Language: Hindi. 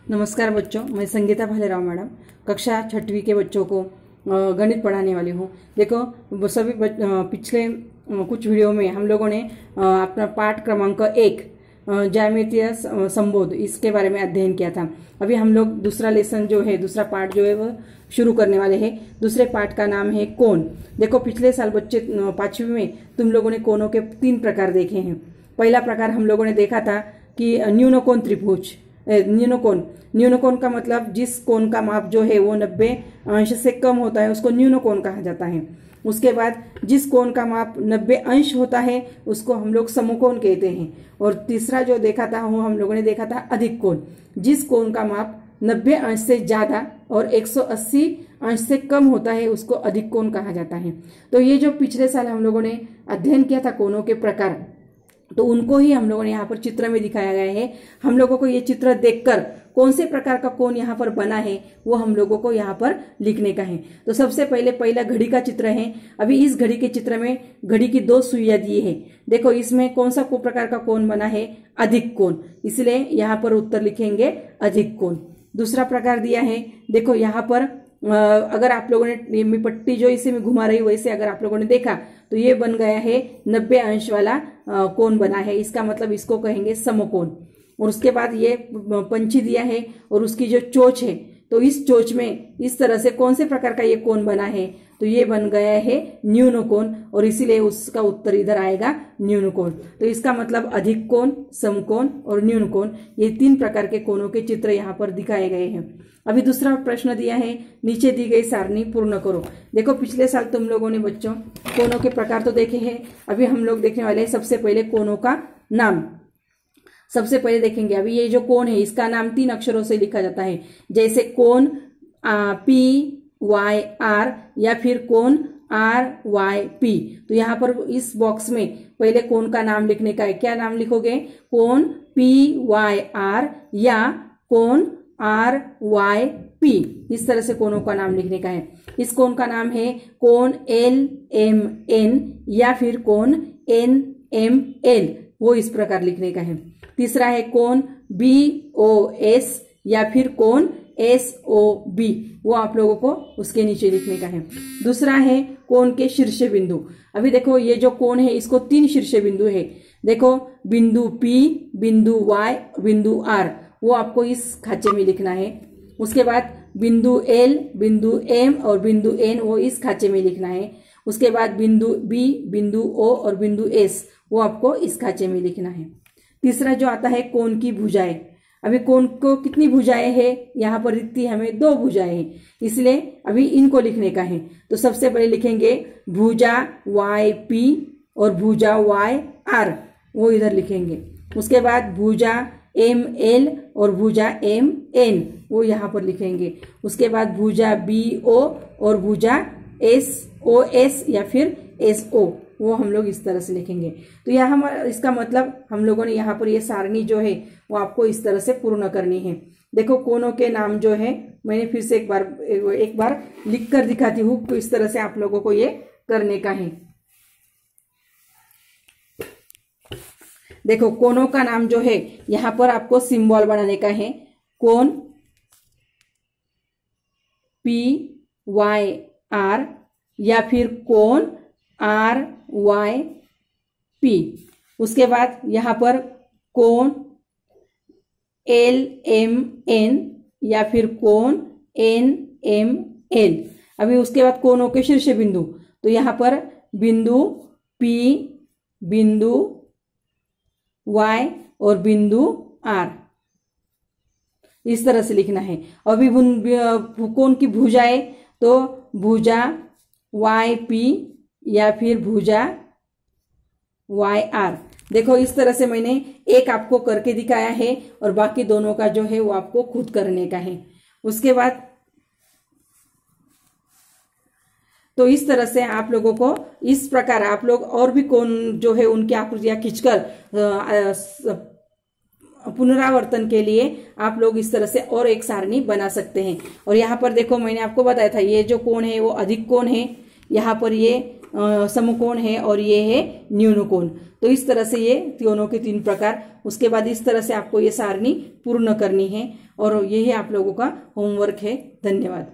नमस्कार बच्चों, मैं संगीता भालेराव मैडम कक्षा 6वीं के बच्चों को गणित पढ़ाने वाली हूँ। देखो सभी पिछले कुछ वीडियो में हम लोगों ने अपना पाठ क्रमांक 1 ज्यामितीय संबोध इसके बारे में अध्ययन किया था। अभी हम लोग दूसरा लेसन जो है, दूसरा पाठ जो है वो शुरू करने वाले हैं। दूसरे पाठ का नाम है कोण। देखो पिछले साल बच्चे 5वीं में तुम लोगों ने कोणों के 3 प्रकार देखे हैं। पहला प्रकार हम लोगों ने देखा था कि न्यूनकोण त्रिभुज। न्यूनकोण का मतलब जिस कोण का माप जो है वो 90 अंश से कम होता है उसको न्यूनकोण कहा जाता है। उसके बाद जिस कोण का माप 90 अंश होता है उसको हम लोग समकोण कहते हैं। और तीसरा जो देखा था वो हम लोगों ने देखा था अधिक कोण। जिस कोण का माप 90 अंश से ज्यादा और 180 अंश से कम होता है उसको अधिक कोण कहा जाता है। तो ये जो पिछले साल हम लोगों ने अध्ययन किया था कोणों के प्रकार, तो उनको ही हम लोगों ने यहाँ पर चित्र में दिखाया गया है। हम लोगों को ये चित्र देखकर कौन से प्रकार का कोण यहाँ पर बना है वो हम लोगों को यहाँ पर लिखने का है। तो सबसे पहला घड़ी का चित्र है। अभी इस घड़ी के चित्र में घड़ी की 2 सुइयां दी है। देखो इसमें कौन सा प्रकार का कोण बना है? अधिक कोण, इसलिए यहाँ पर उत्तर लिखेंगे अधिक कोण। दूसरा प्रकार दिया है, देखो यहाँ पर अगर आप लोगों ने ये पट्टी जो इसे मैं घुमा रही हूँ वैसे अगर आप लोगों ने देखा तो ये बन गया है 90 अंश वाला कोण बना है। इसका मतलब इसको कहेंगे समकोण। और उसके बाद ये पंछी दिया है और उसकी जो चोंच है, तो इस चोंच में इस तरह से कौन से प्रकार का ये कोण बना है? तो ये बन गया है न्यूनकोण, और इसीलिए उसका उत्तर इधर आएगा न्यूनकोण। तो इसका मतलब अधिक कोण, समकोण और न्यूनकोण, ये 3 प्रकार के कोणों के चित्र यहाँ पर दिखाए गए हैं। अभी दूसरा प्रश्न दिया है, नीचे दी गई सारणी पूर्ण करो। देखो पिछले साल तुम लोगों ने बच्चों कोणों के प्रकार तो देखे हैं। अभी हम लोग देखने वाले हैं सबसे पहले कोणों का नाम। सबसे पहले देखेंगे अभी ये जो कोण है इसका नाम 3 अक्षरों से लिखा जाता है, जैसे कोण PYR या फिर कोण RYP। तो यहाँ पर इस बॉक्स में पहले कोण का नाम लिखने का है। क्या नाम लिखोगे? कोण PYR या कोण RYP। इस तरह से कोणों का नाम लिखने का है। इस कोण का नाम है कोण LMN या फिर कोण NML, वो इस प्रकार लिखने का है। तीसरा है कोण BOS या फिर कोण SOB, वो आप लोगों को उसके नीचे लिखने का है। दूसरा है कोण के शीर्ष बिंदु। अभी देखो ये जो कोण है इसको 3 शीर्ष बिंदु है। देखो बिंदु P, बिंदु Y, बिंदु R, वो आपको इस खांचे में लिखना है। उसके बाद बिंदु L, बिंदु M और बिंदु N, वो इस खांचे में लिखना है। उसके बाद बिंदु B, बिंदु O और बिंदु S, वो आपको इस खांचे में लिखना है। तीसरा जो आता है कोण की भुजाएं। अभी कोण को कितनी भुजाएं है? यहाँ पर इतनी हमें 2 भुजाएं हैं, इसलिए अभी इनको लिखने का है। तो सबसे पहले लिखेंगे भुजा YP और भुजा YR, वो इधर लिखेंगे। उसके बाद भुजा ML और भुजा MN, वो यहाँ पर लिखेंगे। उसके बाद भुजा BO और भुजा SOS या फिर SO, वो हम लोग इस तरह से लिखेंगे। तो यह हमारा इसका मतलब हम लोगों ने यहाँ पर ये सारणी जो है वो आपको इस तरह से पूर्ण करनी है। देखो कोणों के नाम जो है मैंने फिर से एक बार लिख कर दिखाती हूँ, तो इस तरह से आप लोगों को ये करने का है। देखो कोणों का नाम जो है यहाँ पर आपको सिंबल बनाने का है। कोण PYR या फिर कोण RYP। उसके बाद यहाँ पर कोण LMN या फिर कोण NML। अभी उसके बाद कोणों के शीर्ष बिंदु, तो यहाँ पर बिंदु P, बिंदु Y और बिंदु R, इस तरह से लिखना है। अभी कोण की भुजाएं, तो भुजा YP या फिर भुजा YR। देखो इस तरह से मैंने एक आपको करके दिखाया है और बाकी दोनों का जो है वो आपको खुद करने का है। उसके बाद तो इस तरह से आप लोगों को इस प्रकार आप लोग और भी कोण जो है उनकी आकृतियां खींचकर पुनरावर्तन के लिए आप लोग इस तरह से और एक सारणी बना सकते हैं। और यहाँ पर देखो मैंने आपको बताया था ये जो कोण है वो अधिक कोण है, यहाँ पर ये समकोण है और ये है न्यूनकोण। तो इस तरह से ये त्रिकोणों के 3 प्रकार। उसके बाद इस तरह से आपको ये सारणी पूर्ण करनी है और यही आप लोगों का होमवर्क है। धन्यवाद।